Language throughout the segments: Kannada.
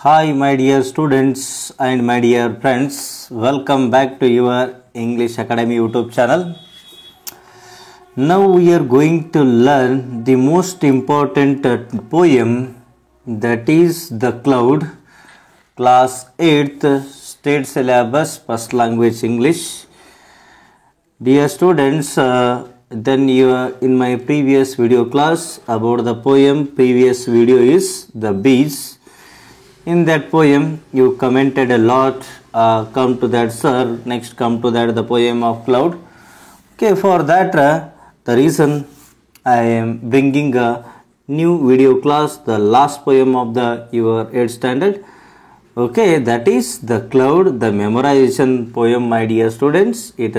Hi, my dear students and my dear friends. Welcome back to your English Academy YouTube channel. Now we are going to learn the most important poem, that is The Cloud, class 8th state syllabus first language English. Dear students, then in my previous video class about the poem, previous video is The Bees. In that poem you commented a lot, come to that sir, next come to that the poem of cloud. Okay, for that the reason I am bringing a new video class, the last poem of the your 8th standard. Okay, that is The Cloud, the memorization poem, my dear students. It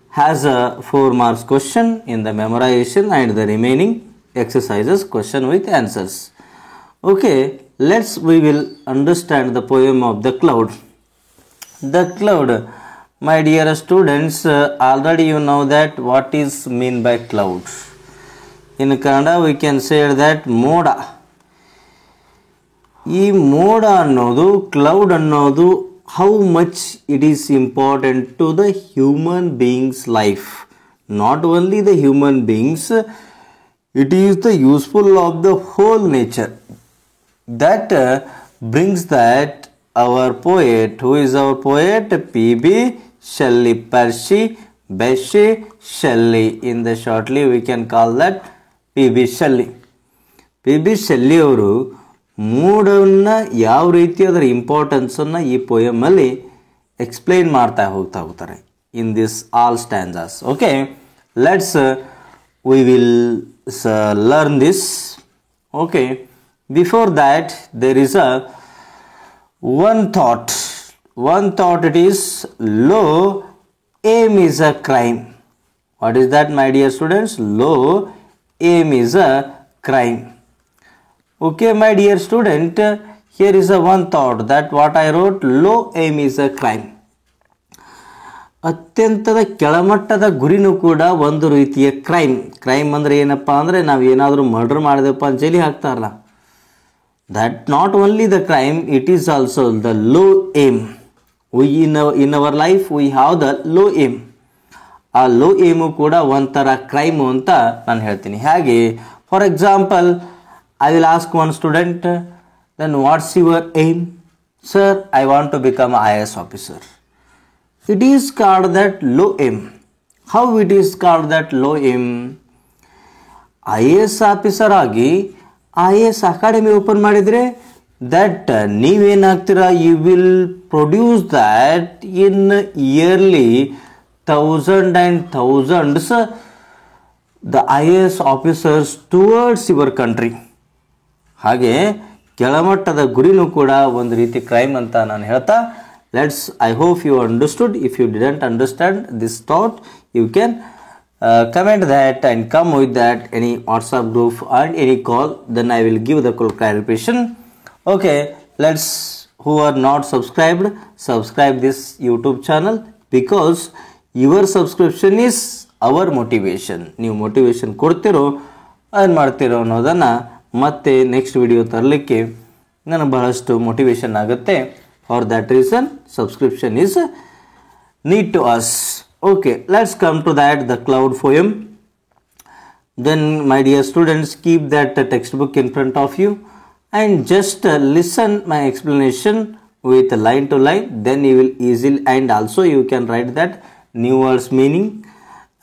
has a 4 marks question in the memorization and the remaining exercises question with answers. Okay, we will understand the poem of The Cloud. The Cloud, my dear students, already you know that what is mean by cloud. In Kannada we can say that moda. ಈ ಮೋಡ ಅನ್ನೋದು, ಕ್ಲೌಡ್ ಅನ್ನೋದು, how much it is important to the human beings life. Not only the human beings, it is the useful of the whole nature. That brings that our poet, who is our poet? P.B. Shelley, Percy Bysshe Shelley. In the shortly we can call that P.B. Shelley. P.B. Shelley ಅವರು ಮೂಡನ್ನ ಯಾವ ರೀತಿ ಅದರ ಇಂಪಾರ್ಟೆನ್ಸನ್ನು ಈ ಪೋಯಮಲ್ಲಿ ಎಕ್ಸ್ಪ್ಲೈನ್ ಮಾಡ್ತಾ ಹೋಗ್ತಾರೆ in this all stanzas. Okay, let's we will learn this. Okay, before that there is a one thought it is low aim is a crime. What is that, my dear students? Low aim is a crime. Okay, my dear student, here is a one thought that what I wrote, low aim is a crime. ಅತ್ಯಂತದ ಕೆಳಮಟ್ಟದ ಗುರಿನೂ ಕೂಡ ಒಂದು ರೀತಿಯ ಕ್ರೈಮ್ ಅಂದರೆ ಏನಪ್ಪ ಅಂದರೆ ನಾವು ಏನಾದರೂ ಮರ್ಡರ್ ಮಾಡಿದೆಪ್ಪ ಅಂತ ಜೈಲಿಗೆ ಹಾಕ್ತಾರಲ್ಲ, that not only the crime, it is also the low aim. We in our life we have the low aim. ಆ ಲೋ ಏಮು ಕೂಡ ಒಂಥರ ಕ್ರೈಮು ಅಂತ ನಾನು ಹೇಳ್ತೀನಿ. ಹಾಗೆ for example, I will ask one student, then what's your aim? Sir, I want to become an IAS officer. It is called that low aim. How it is called that low aim? IAS officer ಆಗಿ IAS ಅಕಾಡೆಮಿ ಓಪನ್ ಮಾಡಿದರೆ ದಟ್ ನೀವೇನಾಗ್ತೀರಾ, you will produce that in yearly thousand and thousands the IAS officers towards your country. ಹಾಗೆ ಕೆಳಮಟ್ಟದ ಗುರಿನೂ ಕೂಡ ಒಂದು ರೀತಿ ಕ್ರೈಮ್ ಅಂತ ನಾನು ಹೇಳ್ತಾ, I hope you understood. If you didn't understand this thought, you can comment that and come with that any WhatsApp group and any call, then I will give the clarification. Okay, who are not subscribed, subscribe this YouTube channel, because your subscription is our motivation. ನೀವು motivation ಕೊಡ್ತಿರೋ ಏನು ಮಾಡ್ತಿರೋ ಅನ್ನೋದನ್ನು ಮತ್ತೆ ನೆಕ್ಸ್ಟ್ ವಿಡಿಯೋ ತರಲಿಕ್ಕೆ ನನಗೆ ಬಹಳಷ್ಟು ಮೋಟಿವೇಶನ್ ಆಗುತ್ತೆ. For that reason subscription is need to us. Okay, let's come to that, the cloud poem. Then my dear students, keep that textbook in front of you and just listen my explanation with line to line, then you will easily, and also you can write that new words meaning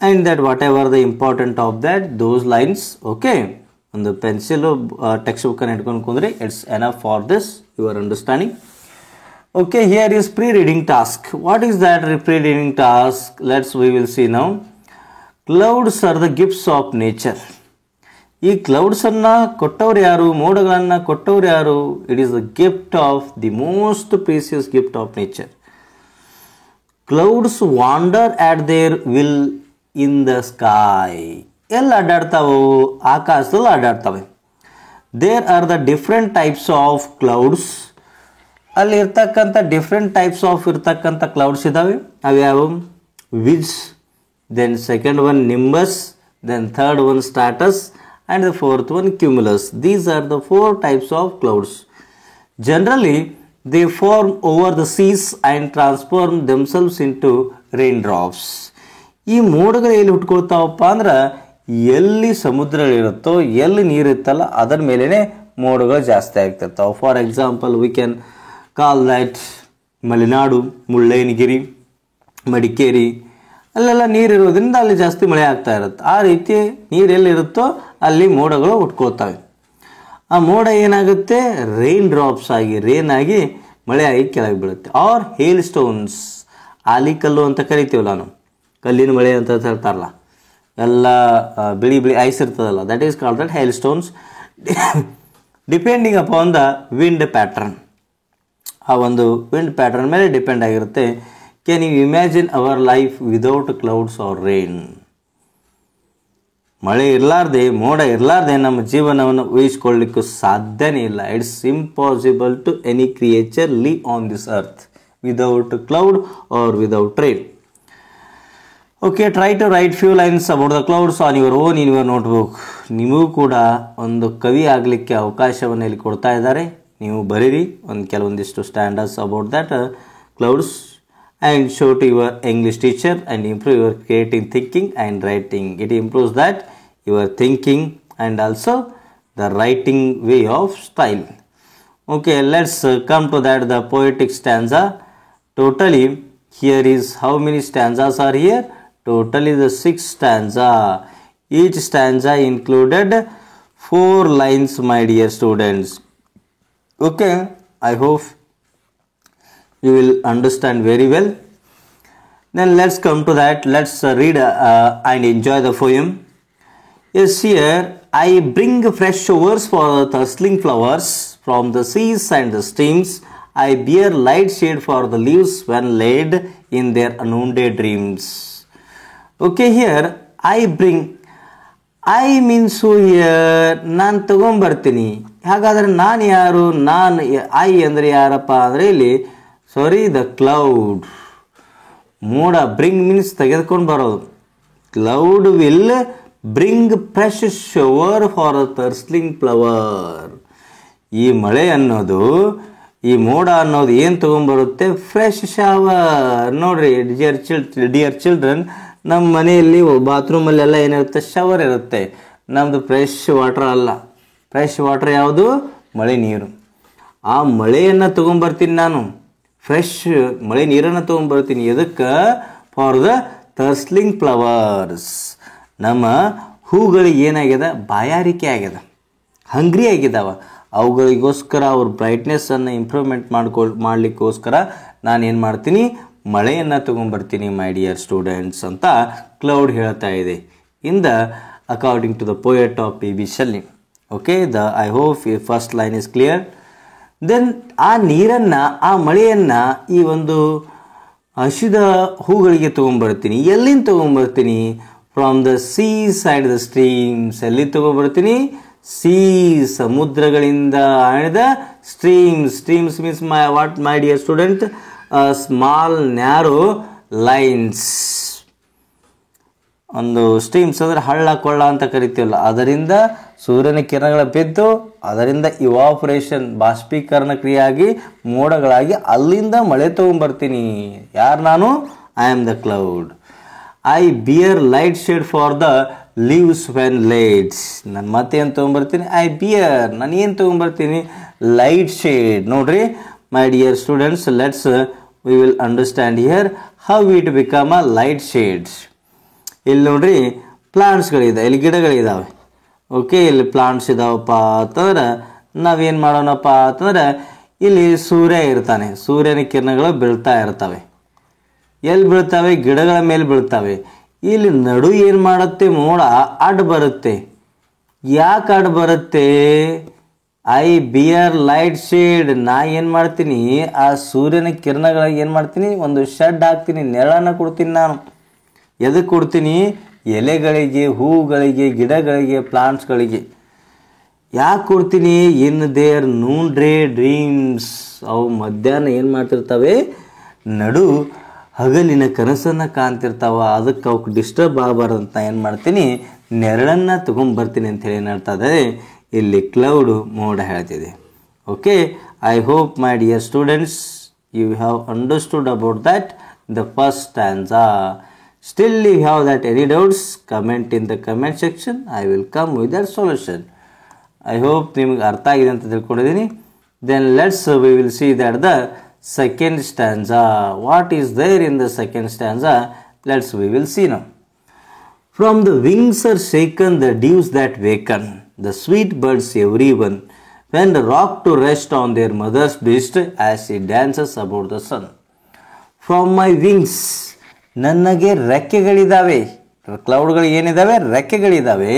and that whatever the important of that those lines. Okay, on the pencil textbook and edukonu kundre, it's enough for this your understanding. Okay, here is pre-reading task. What is that pre-reading task? We will see now. Clouds are the gifts of nature. ಈ ಕ್ಲೌಡ್ಸ್ ಅನ್ನ ಕೊಟ್ಟವ್ರು ಯಾರು, ಮೋಡಗಳನ್ನ ಕೊಟ್ಟವ್ರು ಯಾರು? It is the gift of the most precious gift of nature. Clouds wander at their will in the sky. ಎಲ್ಲಿ ಅಡ್ಡಾಡ್ತಾವು? ಆಕಾಶದಲ್ಲಿ ಅಡ್ಡಾಡ್ತವೆ. There are the different types of clouds. ಅಲ್ಲಿ ಇರ್ತಕ್ಕಂಥ ಡಿಫ್ರೆಂಟ್ ಟೈಪ್ಸ್ ಆಫ್ ಇರ್ತಕ್ಕಂಥ ಕ್ಲೌಡ್ಸ್ ಇದ್ದಾವೆ. ಅವ್ಯಾವು? ವಿಜ್, then second one nimbus, then third one stratus, and the fourth one cumulus. These are the 4 types of clouds. Generally they form over the seas and transform themselves into raindrops. ಈ ಮೋಡಗಳು ಎಲ್ಲಿ ಹುಟ್ಕೊಳ್ತಾವಪ್ಪ ಅಂದ್ರೆ ಎಲ್ಲಿ ಸಮುದ್ರಗಳಿರುತ್ತೋ, ಎಲ್ಲಿ ನೀರಿರುತ್ತಲ್ಲ ಅದರ ಮೇಲೇ ಮೋಡಗಳು ಜಾಸ್ತಿ ಆಗ್ತಿರ್ತಾವೆ. For example we can call that Malenadu, Mullayanagiri, Madikeri, ಅಲ್ಲೆಲ್ಲ ನೀರಿರೋದ್ರಿಂದ ಅಲ್ಲಿ ಜಾಸ್ತಿ ಮಳೆ ಆಗ್ತಾ ಇರುತ್ತೆ. ಆ ರೀತಿ ನೀರು ಎಲ್ಲಿರುತ್ತೋ ಅಲ್ಲಿ ಮೋಡಗಳು ಹುಟ್ಕೊಳ್ತವೆ. ಆ ಮೋಡ ಏನಾಗುತ್ತೆ, ರೈನ್ ಡ್ರಾಪ್ಸ್ ಆಗಿ, ರೇನ್ ಆಗಿ, ಮಳೆ ಆಗಿ ಕೆಳಗೆ ಬೀಳುತ್ತೆ. ಆರ್ ಹೇಲ್ ಸ್ಟೋನ್ಸ್, ಆಲಿಕಲ್ಲು ಅಂತ ಕರಿತೀವಲ್ಲ ನಾವು, ಕಲ್ಲಿನ ಮಳೆ ಅಂತ ಹೇಳ್ತಾರಲ್ಲ, ಎಲ್ಲ ಬಿಳಿ ಬಿಳಿ ಐಸ್ ಇರ್ತದಲ್ಲ, that is called that hailstones depending upon the wind pattern. ಆ ಒಂದು ವಿಂಡ್ ಪ್ಯಾಟ್ರನ್ ಮೇಲೆ ಡಿಪೆಂಡ್ ಆಗಿರುತ್ತೆ. Can you imagine our life without clouds or rain? ಮಳೆ ಇರಲಾರ್ದೆ, ಮೋಡ ಇರಲಾರ್ದೆ ನಮ್ಮ ಜೀವನವನ್ನು ಊಹಿಸ್ಕೊಳ್ಳಿಕ್ಕೂ ಸಾಧ್ಯನೇ ಇಲ್ಲ. It's impossible to any creature live on this earth without cloud or without rain. Okay, try to write few lines about the clouds on your own in your notebook. ನಿಮಗೂ ಕೂಡ ಒಂದು ಕವಿ ಆಗಲಿಕ್ಕೆ ಅವಕಾಶವನ್ನು ಇಲ್ಲಿ ಕೊಡ್ತಾ ಇದ್ದಾರೆ. ನೀವು ಬರೀರಿ ಕೆಲವೊಂದಿಷ್ಟು standards about that clouds and show to your English teacher and improve your creative thinking and writing. It improves that your thinking and also the writing way of style. Okay, let's come to that the poetic stanza. Totally here is how many stanzas are here? Totally the 6 stanza. Each stanza included 4 lines, my dear students. Okay, I hope you will understand very well. Then let's come to that. Let's read and enjoy the poem. Yes, here I bring fresh showers for the thirsting flowers from the seas and the streams. I bear light shade for the leaves when laid in their unwounded dreams. Okay, here I bring. I means who here? ನಾನು ತಗೊಂಬರ್ತೀನಿ. ಹಾಗಾದರೆ ನಾನು ಯಾರು? ಐ ಅಂದರೆ ಯಾರಪ್ಪ ಅಂದರೆ ಇಲ್ಲಿ ದ ಕ್ಲೌಡ್. ಮೋಡ, ಬ್ರಿಂಗ್ ಮೀನ್ಸ್ ತೆಗೆದುಕೊಂಡು ಬರೋದು. Cloud will bring fresh shower for a thirsting flower. ಈ ಮಳೆ ಅನ್ನೋದು, ಈ ಮೋಡ ಅನ್ನೋದು ಏನು ತೊಗೊಂಬರುತ್ತೆ? Fresh shower. ನೋಡ್ರಿ ಡಿಯರ್ ಚಿಲ್ಡ್ರನ್, ನಮ್ಮ ಮನೆಯಲ್ಲಿ ಬಾತ್ರೂಮಲ್ಲೆಲ್ಲ ಏನಿರುತ್ತೆ? ಶವರ್ ಇರುತ್ತೆ. ನಮ್ಮದು ಫ್ರೆಶ್ ವಾಟರ್ ಅಲ್ಲ. ಫ್ರೆಶ್ ವಾಟರ್ ಯಾವುದು? ಮಳೆ ನೀರು. ಆ ಮಳೆಯನ್ನು ತೊಗೊಂಬರ್ತೀನಿ ನಾನು, ಫ್ರೆಶ್ ಮಳೆ ನೀರನ್ನು ತೊಗೊಂಡ್ಬರ್ತೀನಿ. ಎದಕ್ಕೆ? For the thirsting flowers. ನಮ್ಮ ಹೂಗಳಿಗೆ ಏನಾಗ್ಯದ? ಬಾಯಾರಿಕೆ ಆಗ್ಯದ, ಹಂಗ್ರಿ ಆಗಿದ್ದಾವ. ಅವುಗಳಿಗೋಸ್ಕರ ಅವ್ರ ಬ್ರೈಟ್ನೆಸ್ಸನ್ನು ಇಂಪ್ರೂವ್ಮೆಂಟ್ ಮಾಡಲಿಕ್ಕೋಸ್ಕರ ನಾನೇನು ಮಾಡ್ತೀನಿ? ಮಳೆಯನ್ನು ತೊಗೊಂಡ್ಬರ್ತೀನಿ ಮೈ ಡಿಯರ್ ಸ್ಟೂಡೆಂಟ್ಸ್ ಅಂತ ಕ್ಲೌಡ್ ಹೇಳ್ತಾ ಇದೆ. In the according to the poet of P B Shelley. Okay, I hope first line is clear. Then ಆ ನೀರನ್ನು, ಆ ಮಳೆಯನ್ನು ಈ ಒಂದು ಹಸಿದ ಹೂಗಳಿಗೆ ತೊಗೊಂಬರ್ತೀನಿ. ಎಲ್ಲಿಂದ ತೊಗೊಂಬರ್ತೀನಿ? From the seas and the streams. ಎಲ್ಲಿ ತೊಗೊಂಬರ್ತೀನಿ? ಸೀ, ಸಮುದ್ರಗಳಿಂದ and streams. Streams means my dear student? Small narrow lines. ಒಂದು ಸ್ಟ್ರೀಮ್ಸ್ ಅಂದರೆ ಹಳ್ಳ ಕೊಳ್ಳ ಅಂತ ಕರಿತೀವಲ್ಲ, ಅದರಿಂದ ಸೂರ್ಯನ ಕಿರಣಗಳ ಬಿದ್ದು ಅದರಿಂದ ಇವಾಪರೇಷನ್, ಬಾಷ್ಪೀಕರಣ ಕ್ರಿಯೆಯಾಗಿ ಮೋಡಗಳಾಗಿ ಅಲ್ಲಿಂದ ಮಳೆ ತೊಗೊಂಬರ್ತೀನಿ. ಯಾರು ನಾನು? I am the cloud. I bear light shade for the leaves when laid. ನಾನು ಮತ್ತೇನು ತೊಗೊಂಬರ್ತೀನಿ? ಐ ಬಿಯರ್, ನಾನು ಏನು ತೊಗೊಂಬರ್ತೀನಿ? Light shade. ನೋಡ್ರಿ my dear students, let's we will understand here how it become a light shades. ಇಲ್ಲಿ ನೋಡ್ರಿ ಪ್ಲಾಂಟ್ಸ್ಗಳಿದೆ, ಇಲ್ಲಿ ಗಿಡಗಳಿದ್ದಾವೆ. ಓಕೆ, ಇಲ್ಲಿ ಪ್ಲಾಂಟ್ಸ್ ಇದಾವಪ್ಪ ಅಂತಂದ್ರೆ ನಾವೇನು ಮಾಡೋಣಪ್ಪ ಅಂತಂದ್ರೆ ಇಲ್ಲಿ ಸೂರ್ಯ ಇರ್ತಾನೆ, ಸೂರ್ಯನ ಕಿರಣಗಳು ಬೀಳ್ತಾ ಇರ್ತವೆ. ಎಲ್ಲಿ ಬೀಳ್ತವೆ? ಗಿಡಗಳ ಮೇಲೆ ಬೀಳ್ತವೆ. ಇಲ್ಲಿ ನಡು ಏನು ಮಾಡುತ್ತೆ? ಮೋಡ ಅಡ್ಡ ಬರುತ್ತೆ. ಯಾಕೆ ಅಡ್ಡ ಬರುತ್ತೆ? I bear light shade. ನಾ ಏನು ಮಾಡ್ತೀನಿ? ಆ ಸೂರ್ಯನ ಕಿರಣಗಳಿಗೆ ಏನು ಮಾಡ್ತೀನಿ? ಒಂದು ಶೆಡ್ ಹಾಕ್ತೀನಿ, ನೆರಳನ್ನು ಕೊಡ್ತೀನಿ ನಾನು. ಎದಕ್ಕೆ ಕೊಡ್ತೀನಿ? ಎಲೆಗಳಿಗೆ, ಹೂಗಳಿಗೆ, ಗಿಡಗಳಿಗೆ, ಪ್ಲಾಂಟ್ಸ್ಗಳಿಗೆ. ಯಾಕೆ ಕೊಡ್ತೀನಿ? In their Noon dreams. ಅವು ಮಧ್ಯಾಹ್ನ ಏನು ಮಾಡ್ತಿರ್ತವೆ? ನಡು ಹಗಲಿನ ಕನಸನ್ನು ಕಾಣ್ತಿರ್ತಾವ. ಅದಕ್ಕೆ ಅವಕ್ಕೆ ಡಿಸ್ಟರ್ಬ್ ಆಗಬಾರ್ದಂತ ಏನು ಮಾಡ್ತೀನಿ? ನೆರಳನ್ನು ತೊಗೊಂಬರ್ತೀನಿ ಅಂಥೇಳಿ ಏನು ಹೇಳ್ತಾ ಇದ್ದಾರೆ ಇಲ್ಲಿ ಕ್ಲೌಡು, ಮೋಡ ಹೇಳ್ತಿದೆ. Okay, I hope, my dear students, you have understood about that, the first stanza. Still, if you have that any doubts, comment in the comment section. I will come with that solution. I hope ನಿಮಗೆ ಅರ್ಥ ಆಗಿದೆ ಅಂತ ತಿಳ್ಕೊಂಡಿದ್ದೀನಿ. Then we will see that the second stanza. What is there in the second stanza? We will see now. From the wings are shaken the dews that waken, the sweet birds everyone, when rock to rest on their mother's breast as she dances about the sun. From my wings, ನನಗೆ ರೆಕ್ಕೆಗಳಿದ್ದಾವೆ. ಕ್ಲೌಡ್ಗಳು ಏನಿದ್ದಾವೆ? ರೆಕ್ಕೆಗಳಿದ್ದಾವೆ.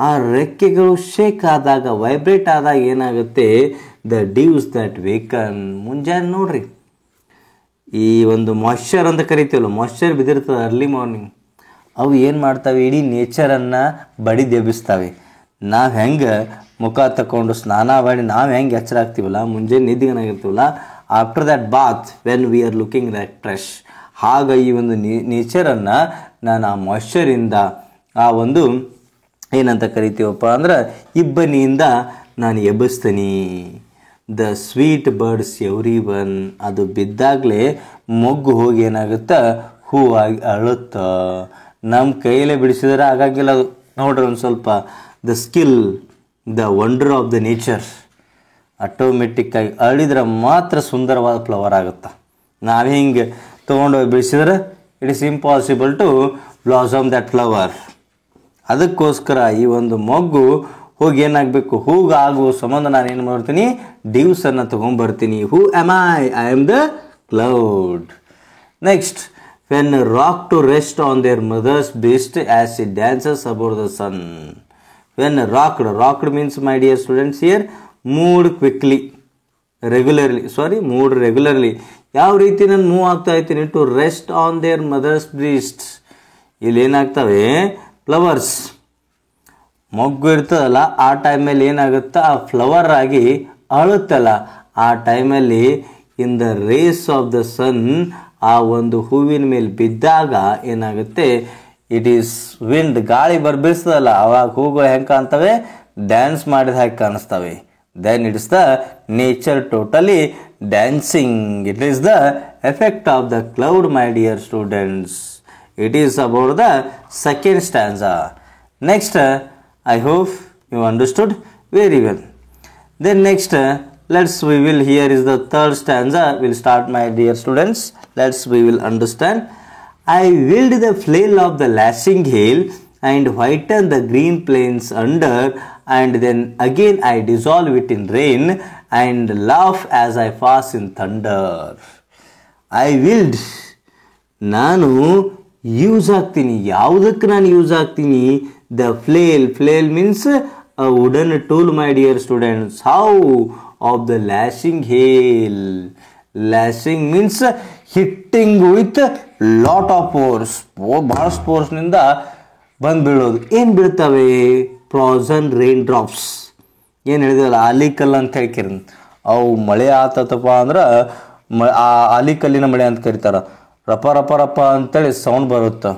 ಆ ರೆಕ್ಕೆಗಳು ಶೇಕ್ ಆದಾಗ, ವೈಬ್ರೇಟ್ ಆದಾಗ ಏನಾಗುತ್ತೆ? The dews that waken. ಮುಂಜಾನೆ ನೋಡ್ರಿ, ಈ ಒಂದು ಮಾಯ್ಶ್ಚರ್ ಅಂತ ಕರಿತೀವಲ್ಲ, ಮಾಯ್ಶ್ಚರ್ ಬಿದ್ದಿರ್ತದೆ ಅರ್ಲಿ ಮಾರ್ನಿಂಗ್, ಅವು ಏನು ಮಾಡ್ತಾವೆ? ಇಡೀ ನೇಚರನ್ನು ಬಡಿದೆಬ್ಬಿಸ್ತವೆ. ನಾವು ಹೆಂಗೆ ಮುಖ ತಗೊಂಡು ಸ್ನಾನ ಮಾಡಿ ನಾವು ಹೆಂಗೆ ಎಚ್ಚರ ಆಗ್ತೀವಲ್ಲ, ಮುಂಜಾನೆ ನಿದ್ದಿಗನಾಗಿರ್ತೀವಲ್ಲ, after that bath when we are looking that fresh, ಆಗ ಈ ಒಂದು ನೇಚರನ್ನು ನಾನು ಆ ಮಾಯ್ಶ್ಚರಿಂದ, ಆ ಒಂದು ಏನಂತ ಕರಿತೀವಪ್ಪ ಅಂದ್ರೆ ಇಬ್ಬನಿಯಿಂದ ನಾನು ಎಬ್ಬಿಸ್ತೀನಿ. The sweet birds every one. ಅದು ಬಿದ್ದಾಗಲೇ ಮೊಗ್ಗು ಹೋಗಿ ಏನಾಗುತ್ತೆ? ಹೂವಾಗಿ ಅಳುತ್ತ. ನಮ್ಮ ಕೈಯಲ್ಲೇ ಬಿಡಿಸಿದ್ರೆ ಆಗಾಗಿಲ್ಲ ಅದು. ನೋಡ್ರಿ ಒಂದು ಸ್ವಲ್ಪ the skill, the wonder of the nature. ಆಟೋಮೆಟಿಕ್ಕಾಗಿ ಅಳಿದ್ರೆ ಮಾತ್ರ ಸುಂದರವಾದ ಫ್ಲವರ್ ಆಗುತ್ತೆ. ನಾವು ಹಿಂಗೆ ತೊಗೊಂಡೋಗಿ ಬಿಡಿಸಿದ್ರೆ it is impossible to blossom that flower. ಅದಕ್ಕೋಸ್ಕರ ಈ ಒಂದು ಮೊಗ್ಗು ಹೋಗಿ ಏನಾಗಬೇಕು? ಹೂಗಾಗುವ ಸಂಬಂಧ ನಾನು ಏನು ಮಾಡ್ತೀನಿ? ಡ್ಯೂಸನ್ನು ತೊಗೊಂಬರ್ತೀನಿ. Who am I? I am the cloud. Next, when rock to rest on their mother's breast as it dances about the sun. When rocked means, my dear students, here moved quickly, moved regularly. ಯಾವ ರೀತಿ ನಾನು ಮೂವ್ ಆಗ್ತಾ ಇರ್ತೀನಿ? To rest on their mother's breast. ಇಲ್ಲಿ ಏನಾಗ್ತವೆ? ಫ್ಲವರ್ಸ್, ಮೊಗ್ಗು ಇರ್ತದಲ್ಲ, ಆ ಟೈಮಲ್ಲಿ ಏನಾಗುತ್ತೆ? ಆ ಫ್ಲವರ್ ಆಗಿ ಅಳುತ್ತಲ್ಲ, ಆ ಟೈಮಲ್ಲಿ in the rays of the sun, ಆ ಒಂದು ಹೂವಿನ ಮೇಲೆ ಬಿದ್ದಾಗ ಏನಾಗುತ್ತೆ? ಇಟ್ ಈಸ್ ವಿಂಡ್, ಗಾಳಿ ಬೀಸ್ತದಲ್ಲ, ಅವಾಗ ಹೂಗಳು ಹೆಂಗೆ ಕಾಣ್ತವೆ? ಡ್ಯಾನ್ಸ್ ಮಾಡಿದ ಹಾಗೆ ಕಾಣಿಸ್ತವೆ. Then it is the nature totally dancing. It is the effect of the cloud, my dear students. It is about the second stanza. Next, I hope you understood very well. Then next, we will, here is the third stanza. We'll start, my dear students. We will understand. I willed the flail of the lashing hail and whiten the green plains under, and then again I dissolve it in rain and laugh as I pass in thunder. I willed, ನಾನು ಯೂಸ್ ಆಗ್ತೀನಿ. ಯಾವುದಕ್ಕೆ ನಾನು ಯೂಸ್ ಆಗ್ತೀನಿ? The flail means a wooden tool, my dear students. How? Of the lashing hail. Lashing means hitting with lot of force. ಭಾಳಷ್ಟು ಫೋರ್ಸ್ನಿಂದ ಬಂದು ಬೀಳೋದು. ಏನು ಬೀಳ್ತವೆ? Frozen rain drops. ಏನು ಹೇಳಿದ್ವಲ್ಲ, ಆಲಿಕಲ್ಲು ಅಂತ ಹೇಳ್ಕಿರಿ. ಅವು ಮಳೆ ಆತಪ್ಪ ಅಂದ್ರೆ ಆಲಿಕಲ್ಲಿನ ಮಳೆ ಅಂತ ಕರೀತಾರೆ. ರಪ ರಪ ರಪ ಅಂತೇಳಿ ಸೌಂಡ್ ಬರುತ್ತೆ.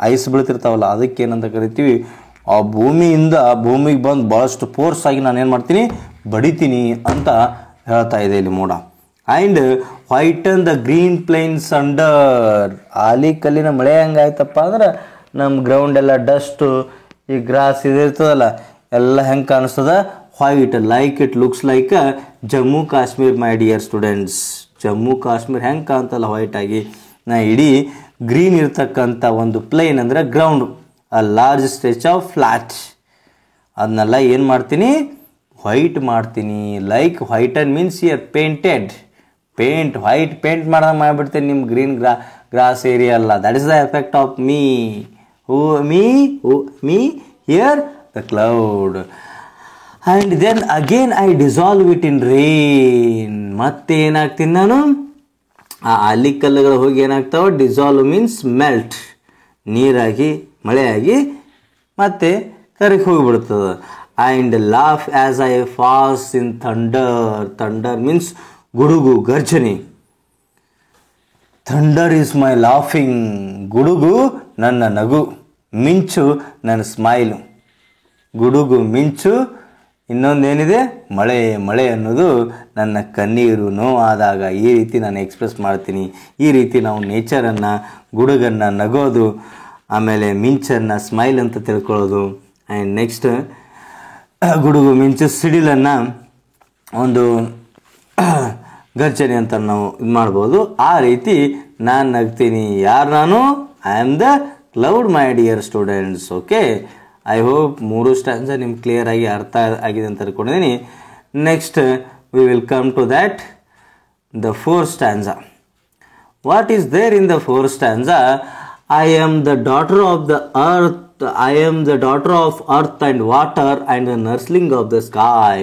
ಐಸ್ ಬೀಳ್ತಿರ್ತಾವಲ್ಲ, ಅದಕ್ಕೆ ಏನಂತ ಕರಿತೀವಿ? ಆ ಭೂಮಿಗೆ ಬಂದು ಭಾಳಷ್ಟು ಫೋರ್ಸ್ ಆಗಿ ನಾನು ಏನು ಮಾಡ್ತೀನಿ? ಬಡಿತೀನಿ ಅಂತ ಹೇಳ್ತಾ ಇದೆ ಇಲ್ಲಿ ಮೋಡ. And whiten the green plains under. ಆಲಿಕಲ್ಲಿನ ಮಳೆ ಹೆಂಗಾಯ್ತಪ್ಪ ಅಂದ್ರೆ ನಮ್ಮ ಗ್ರೌಂಡ್ ಎಲ್ಲ ಡಸ್ಟು, ಈ ಗ್ರಾಸ್ ಇದಿರ್ತದಲ್ಲ, ಎಲ್ಲ ಹೆಂಗೆ ಕಾಣಿಸ್ತದ? White, like it looks like Jammu Kashmir, my dear students. Jammu Kashmir ಹೆಂಗೆ ಕಾಣ್ತಲ್ಲ ವೈಟ್ ಆಗಿ, ನಾ ಇಡೀ ಗ್ರೀನ್ ಇರ್ತಕ್ಕಂಥ ಒಂದು ಪ್ಲೇನ್ ಅಂದರೆ ground, a large stretch of flat, ಅದನ್ನೆಲ್ಲ ಏನು ಮಾಡ್ತೀನಿ? ವೈಟ್ ಮಾಡ್ತೀನಿ. Like whiten means ear painted, white paint ಮಾಡೋದು ಮಾಡಿಬಿಡ್ತೀನಿ ನಿಮ್ಮ ಗ್ರೀನ್ ಗ್ರಾಸ್ ಏರಿಯಾ ಅಲ್ಲ. That is the effect of me. Me here the cloud. And then again I dissolve it in rain. ಮತ್ತೆ ಏನಾಗ್ತೀನಿ ನಾನು? ಆ ಆಲಿಕಲ್ಲುಗಳು ಹೋಗಿ ಏನಾಗ್ತಾವೆ? ಡಿಸಾಲ್ವ್ ಮೀನ್ಸ್ ಮೆಲ್ಟ್, ನೀರಾಗಿ ಮಳೆಯಾಗಿ ಮತ್ತೆ ಕರಗಿ ಹೋಗಿಬಿಡ್ತದೆ. And laugh as I pass in thunder means ಗುಡುಗು, ಗರ್ಜನೆ. Thunder is my laughing. ಗುಡುಗು ನನ್ನ ನಗು, ಮಿಂಚು ನನ್ನ ಸ್ಮೈಲು. ಗುಡುಗು ಮಿಂಚು ಇನ್ನೊಂದೇನಿದೆ, ಮಳೆ. ಮಳೆ ಅನ್ನೋದು ನನ್ನ ಕಣ್ಣೀರು ನೋವಾದಾಗ ಈ ರೀತಿ ನಾನು ಎಕ್ಸ್ಪ್ರೆಸ್ ಮಾಡ್ತೀನಿ. ಈ ರೀತಿ ನಾವು ನೇಚರನ್ನು, ಗುಡುಗನ್ನು, ನಗೋದು, ಆಮೇಲೆ ಮಿಂಚನ್ನು ಸ್ಮೈಲ್ ಅಂತ ತಿಳ್ಕೊಳ್ಳೋದು, ಆ್ಯಂಡ್ ನೆಕ್ಸ್ಟ್ ಗುಡುಗು, ಮಿಂಚು, ಸಿಡಿಲನ್ನು ಒಂದು ಗರ್ಜನೆ ಅಂತ ನಾವು ಇದು ಮಾಡ್ಬೋದು. ಆ ರೀತಿ ನಾನು ನಗ್ತೀನಿ. ಯಾರು ನಾನು? I am the cloud my dear students. Okay, I hope 3 stanza ನಿಮ್ಗೆ ಕ್ಲಿಯರ್ ಆಗಿ ಅರ್ಥ ಆಗಿದೆ ಅಂತ ತಿಳ್ಕೊಂಡಿದ್ದೀನಿ. Next we will come to that the 4th stanza. What is there in the 4th stanza? I am the daughter of the earth, I am the daughter of earth and water and the nursling of the sky.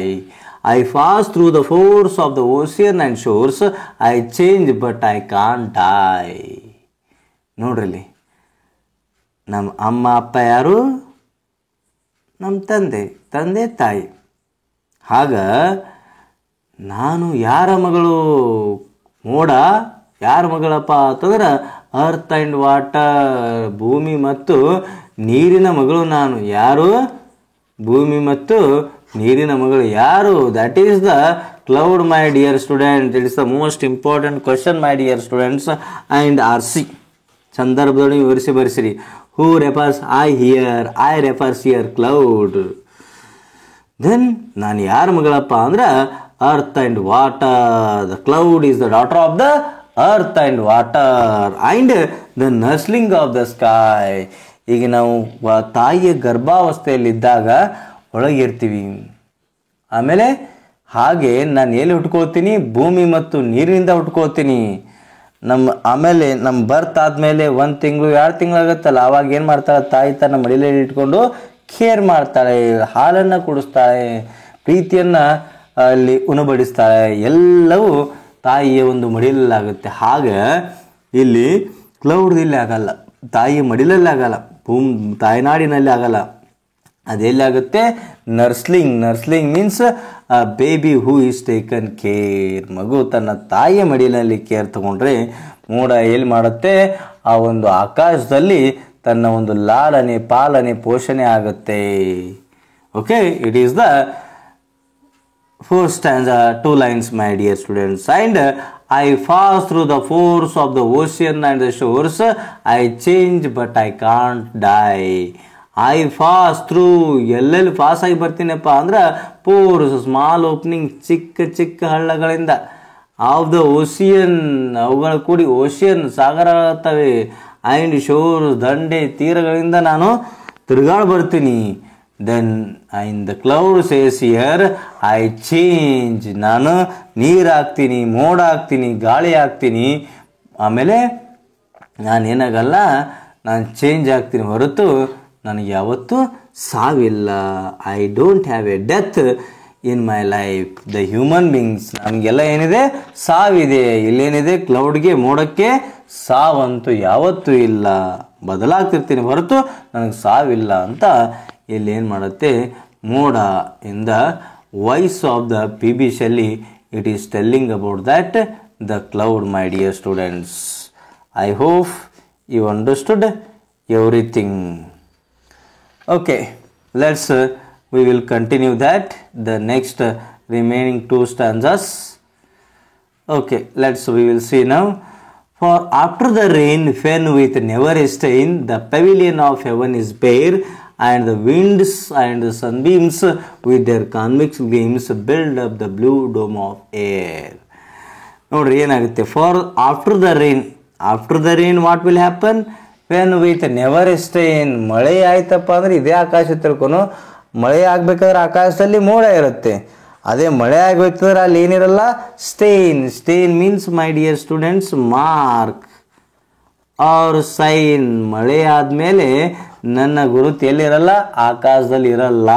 I pass through the force of the ocean and shores. I change but I can't die. ನೋಡ್ರಲ್ಲಿ, ನಮ್ಮ ಅಮ್ಮ ಅಪ್ಪ ಯಾರು? ನಮ್ಮ ತಂದೆ ತಾಯಿ. ಆಗ ನಾನು ಯಾರ ಮಗಳು? ಮೋಡ. ಯಾರ ಮಗಳಪ್ಪ ಅಂತಂದ್ರೆ ಅರ್ತ್ ಆ್ಯಂಡ್ ವಾಟರ್, ಭೂಮಿ ಮತ್ತು ನೀರಿನ ಮಗಳು ನಾನು. ಯಾರು? ಭೂಮಿ ಮತ್ತು ನೀರಿನ ಮಗಳು. ಯಾರು? That is the cloud my dear student. It is the most important question my dear students. And RC ಸಂದರ್ಭದೊಳಗೆ ವಿವರಿಸಿ ಬರೆಸಿರಿ. Who refers I here? I refers here cloud. Then ನಾನು ಯಾರ ಮಗಳಪ್ಪ ಅಂದ್ರೆ earth and water. The cloud is the daughter of the earth and water and the nursling of the sky. ಈಗ ನಾವು ತಾಯಿಯ ಗರ್ಭಾವಸ್ಥೆಯಲ್ಲಿದ್ದಾಗ ಒಳಗಿರ್ತೀವಿ. ಆಮೇಲೆ ಹಾಗೆ ನಾನು ಎಲ್ಲಿ ಹುಟ್ಕೋತೀನಿ? ಭೂಮಿ ಮತ್ತು ನೀರಿನಿಂದ ಹುಟ್ಕೋತೀನಿ. ಆಮೇಲೆ ನಮ್ಮ ಬರ್ತ್ ಆದಮೇಲೆ 1 ತಿಂಗಳು 2 ತಿಂಗಳಾಗುತ್ತಲ್ಲ, ಆವಾಗ ಏನು ಮಾಡ್ತಾಳೆ ತಾಯಿ? ತನ್ನ ಮಡಿಲಲ್ಲಿ ಇಟ್ಕೊಂಡು ಕೇರ್ ಮಾಡ್ತಾಳೆ, ಹಾಲನ್ನು ಕುಡಿಸ್ತಾಳೆ, ಪ್ರೀತಿಯನ್ನು ಅಲ್ಲಿ ಉಣಬಡಿಸ್ತಾಳೆ. ಎಲ್ಲವೂ ತಾಯಿಯ ಒಂದು ಮಡಿಲಲ್ಲಾಗುತ್ತೆ. ಹಾಗೆ ಇಲ್ಲಿ ಕ್ಲೌಡ್ದಲ್ಲಿ ಆಗಲ್ಲ, ತಾಯಿಯ ಮಡಿಲಲ್ಲಿ ಆಗಲ್ಲ, ತಾಯ್ನಾಡಿನಲ್ಲಿ ಆಗಲ್ಲ. ಅದೆಲ್ಲಿ ಆಗುತ್ತೆ? Nursling means baby who is taken care. ಮಗು ತನ್ನ ತಾಯಿಯ ಮಡಿಲಲ್ಲಿ ಕೇರ್ ತಗೊಂಡ್ರೆ ಮೋಡ ಎಲ್ಲಿ ಮಾಡುತ್ತೆ? ಆ ಒಂದು ಆಕಾಶದಲ್ಲಿ ತನ್ನ ಒಂದು ಲಾಲನೆ, ಪಾಲನೆ, ಪೋಷಣೆ ಆಗುತ್ತೆ. Okay, it is the 4th stanza, 2 lines, my dear students. And I pass through the force of the ocean and the shores. I change but I can't die. I pass through. ಎಲ್ಲೆಲ್ಲಿ ಪಾಸ್ ಆಗಿ ಬರ್ತೀನಪ್ಪ ಅಂದ್ರೆ ಪೋರ್ಸ್, ಸ್ಮಾಲ್ ಓಪನಿಂಗ್, ಚಿಕ್ಕ ಹಳ್ಳಗಳಿಂದ, ಆಫ್ ದ ಓಷಿಯನ್, ಅವುಗಳ ಕೂಡಿ ಓಷಿಯನ್, ಸಾಗರಗಳಾಗ್ತವೆ, ಆ್ಯಂಡ್ ಶೋರ್, ದಂಡೆ, ತೀರಗಳಿಂದ ನಾನು ತಿರುಗಾಡಿ ಬರ್ತೀನಿ. Then in the cloud says here I change. ನಾನು ನೀರಾಗ್ತೀನಿ, ಮೋಡ ಆಗ್ತೀನಿ, ಗಾಳಿ ಆಗ್ತೀನಿ. ಆಮೇಲೆ ನಾನೇನಾಗಲ್ಲ, ನಾನು ಚೇಂಜ್ ಆಗ್ತೀನಿ ಹೊರತು ನನಗೆ ಯಾವತ್ತೂ ಸಾವಿಲ್ಲ. I don't have a death in my life. The human beings, ನಮಗೆಲ್ಲ ಏನಿದೆ? ಸಾವಿದೆ. ಇಲ್ಲೇನಿದೆ? ಕ್ಲೌಡ್ಗೆ, ಮೋಡಕ್ಕೆ ಸಾವಂತೂ ಯಾವತ್ತೂ ಇಲ್ಲ. ಬದಲಾಗ್ತಿರ್ತೀನಿ ಹೊರತು ನನಗೆ ಸಾವಿಲ್ಲ ಅಂತ ಇಲ್ಲಿ ಏನು ಮಾಡುತ್ತೆ? ಮೋಡ in the voice of the PB Shelley, it is telling about that the cloud, my dear students. I hope you understood everything. Okay, let's we will continue that the next remaining 2 stanzas. Okay, we will see now. For after the rain fell with never a stain, the pavilion of heaven is bare, and the winds and the sunbeams with their convex gleams build up the blue dome of air. ನೋಡ್ರಿ ಏನಾಗುತ್ತೆ? For after the rain what will happen? When with never a stain. ಮಳೆ ಆಯ್ತಪ್ಪ ಅಂದ್ರೆ ಇದೇ ಆಕಾಶ ತಿಳ್ಕೊನು. ಮಳೆ ಆಗ್ಬೇಕಾದ್ರೆ ಆಕಾಶದಲ್ಲಿ ಮೋಡ ಇರುತ್ತೆ. ಅದೇ ಮಳೆ ಆಗೋಯ್ತಂದ್ರೆ ಅಲ್ಲಿ ಏನಿರಲ್ಲ? Stain means my dear students mark or sign. ಮಳೆ ಆದಮೇಲೆ ನನ್ನ ಗುರುತು ಎಲ್ಲಿರಲ್ಲ? ಆಕಾಶದಲ್ಲಿ ಇರಲ್ಲ.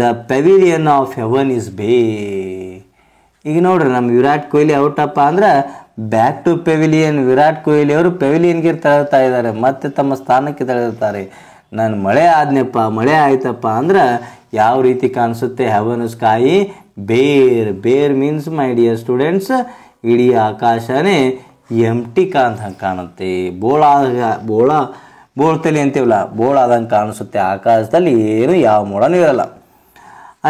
The pavilion of heaven is bare. ಈಗ ನೋಡ್ರಿ, ನಮ್ಮ ವಿರಾಟ್ ಕೊಹ್ಲಿ ಔಟಪ್ಪ ಅಂದ್ರೆ back to pavilion. Virat Kohli ಅವರು ಪೆವಿಲಿಯನ್ಗೆ ತೆರಳ್ತಾ ಇದ್ದಾರೆ, ಮತ್ತೆ ತಮ್ಮ ಸ್ಥಾನಕ್ಕೆ ತೆರಳುತ್ತಾರೆ. ನಾನು ಮಳೆ ಮಳೆ ಆಯ್ತಪ್ಪ ಅಂದ್ರೆ ಯಾವ ರೀತಿ ಕಾಣಿಸುತ್ತೆ? ಹೆವನ್ ಸ್ಕಾಯಿ ಬೇರ್ ಮೀನ್ಸ್ ಮೈ ಡಿಯರ್ ಸ್ಟೂಡೆಂಟ್ಸ್ ಇಡೀ ಆಕಾಶನೇ ಎಂಟಿ ಕಾಣುತ್ತೆ. ಬೋಳ್ತಲಿ ಅಂತೀವಲ್ಲ, ಬೋಳಾದಂಗೆ ಕಾಣಿಸುತ್ತೆ. ಆಕಾಶದಲ್ಲಿ ಏನು ಯಾವ ಮೋಡನೂ ಇರಲ್ಲ.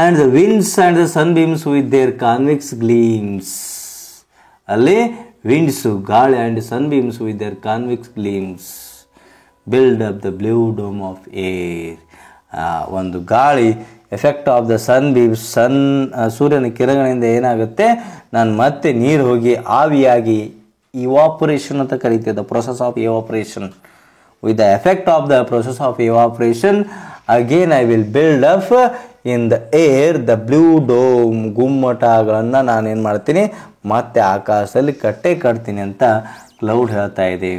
and the winds and the sunbeams with their convex gleams. ಅಲ್ಲಿ winds ಗಾಳಿ and sunbeams with their convex gleams build up the blue dome of air. ಒಂದು ಗಾಳಿ effect of the sunbeams, ಸೂರ್ಯನ ಕಿರಣಗಳಿಂದ ಏನಾಗುತ್ತೆ, ನಾನು ಮತ್ತೆ ನೀರು ಹೋಗಿ ಆವಿಯಾಗಿ ಇವಾಪರೇಷನ್ ಅಂತ ಕರಿತೀವಿ. The process of evaporation. With the effect of the process of evaporation again I will build up in the air the blue dome. ಗುಮ್ಮಟಗಳನ್ನು ನಾನೇನು ಮಾಡ್ತೀನಿ, ಮತ್ತೆ ಆಕಾಶದಲ್ಲಿ ಕಟ್ತೀನಿ ಅಂತ ಕ್ಲೌಡ್ ಹೇಳ್ತಾ ಇದೆ.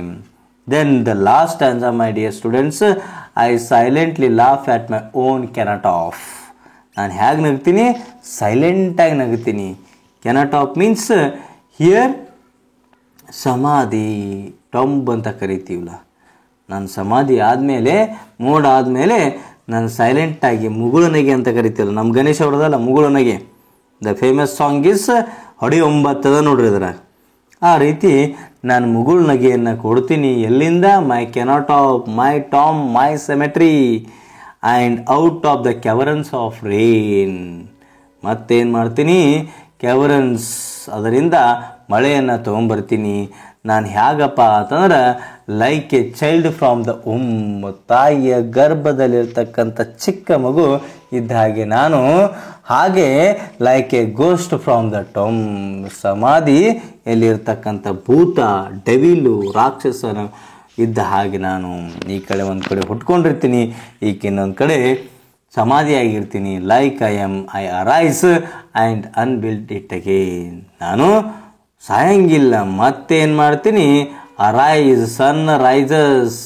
Then the last stanza, my dear students, I silently laugh at my own cannot off. ನಾನು ಹೇಗೆ ನಗ್ತೀನಿ, ಸೈಲೆಂಟಾಗಿ ನಗ್ತೀನಿ. cannot off means here ಸಮಾಧಿ, ಟೊಂಬ್ ಅಂತ ಕರಿತೀವಲ್ಲ. ನಾನು ಸಮಾಧಿ ಆದಮೇಲೆ, ಮೋಡ ಆದಮೇಲೆ ನಾನು ಸೈಲೆಂಟಾಗಿ ಮುಗುಳುನಗೆ ಅಂತ ಕರಿತೀವಲ್ಲ. ನಮ್ಮ ಗಣೇಶ ಅವ್ರದಲ್ಲ ಮುಗುಳುನಗೆ. ದ ಫೇಮಸ್ ಸಾಂಗ್ ಇಸ್ ಹೊಡಿ ಒಂಬತ್ತದ ನೋಡ್ರಿ ಇದ್ರ. ಆ ರೀತಿ ನಾನು ಮುಗುಳು ನಗೆಯನ್ನು ಕೊಡ್ತೀನಿ. ಎಲ್ಲಿಂದ? My cenotaph my tomb my cemetery and out of the caverns of rain. ಮತ್ತೇನು ಮಾಡ್ತೀನಿ, ಕ್ಯಾವರನ್ಸ್ ಅದರಿಂದ ಮಳೆಯನ್ನು ತೊಗೊಂಬರ್ತೀನಿ. ನಾನು ಹೇಗಪ್ಪ ಅಂತಂದ್ರೆ like a child from the ತಾಯಿಯ ಗರ್ಭದಲ್ಲಿರ್ತಕ್ಕಂಥ ಚಿಕ್ಕ ಮಗು ಇದ್ದ ಹಾಗೆ ನಾನು, ಹಾಗೆ like a ghost from the tomb, ಸಮಾಧಿ ಎಲ್ಲಿರ್ತಕ್ಕಂಥ ಭೂತ, ಡೆವಿಲು, ರಾಕ್ಷಸನ ಇದ್ದ ಹಾಗೆ ನಾನು ಈ ಕಡೆ ಒಂದು ಕಡೆ ಹುಟ್ಕೊಂಡಿರ್ತೀನಿ, ಈಗ ಇನ್ನೊಂದು ಕಡೆ ಸಮಾಧಿಯಾಗಿರ್ತೀನಿ. Like I arise and unbuild it again. ನಾನು ಸಾಯಂಗಿಲ್ಲ, ಮತ್ತೇನು ಮಾಡ್ತೀನಿ, ಅರೈಸ್, ಸನ್ ರೈಸಸ್,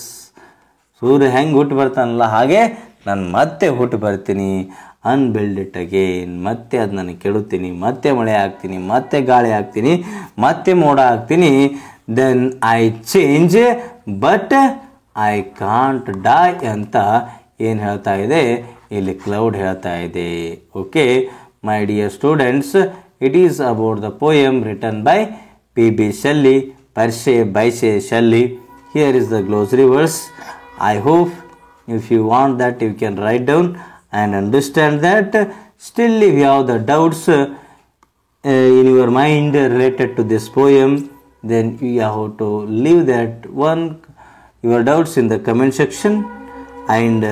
ಸೂರ್ಯ ಹೆಂಗೆ ಹುಟ್ಟು ಬರ್ತಾನಲ್ಲ ಹಾಗೆ ನಾನು ಮತ್ತೆ ಹುಟ್ಟು ಬರ್ತೀನಿ. ಅನ್ಬಿಲ್ಡ್ ಇಟ್ ಅಗೇನ್, ಮತ್ತೆ ಅದು ನಾನು ಕೆಡುತ್ತೀನಿ, ಮತ್ತೆ ಮಳೆ ಹಾಕ್ತೀನಿ, ಮತ್ತೆ ಗಾಳಿ ಹಾಕ್ತೀನಿ, ಮತ್ತೆ ಮೋಡ ಹಾಕ್ತೀನಿ. Then I change but I can't die ಅಂತ ಏನು ಹೇಳ್ತಾ ಇದೆ ಇಲ್ಲಿ ಕ್ಲೌಡ್ ಹೇಳ್ತಾ ಇದೆ. Okay my dear students, it is about the poem written by P.B. Shelley, Perse Bysshe Shelley. Here is the glossary verse. I hope if you want that you can write down and understand that. Still if you have the doubts in your mind related to this poem, then you have to leave that one your doubts in the comment section. And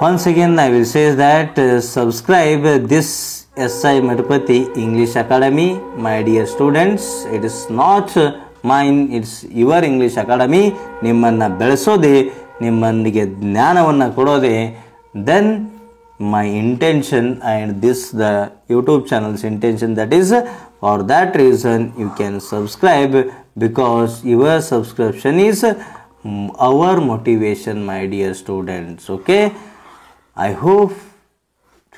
once again I will say that subscribe this SI Madhupati English Academy, my dear students. It is not mine, it's your English Academy. ನಿಮ್ಮನ್ನು ಬೆಳೆಸೋದೆ, ನಿಮ್ಮನಿಗೆ ಜ್ಞಾನವನ್ನು ಕೊಡೋದೆ. Then my intention and this the YouTube channel's intention, that is for that reason you can subscribe, because your subscription is our motivation, my dear students. Okay, I hope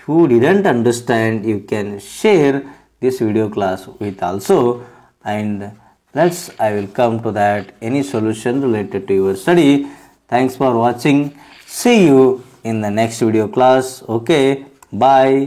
who didn't understand you can share this video class with also, and I will come to that any solution related to your study. Thanks for watching. See you in the next video class. Okay, bye.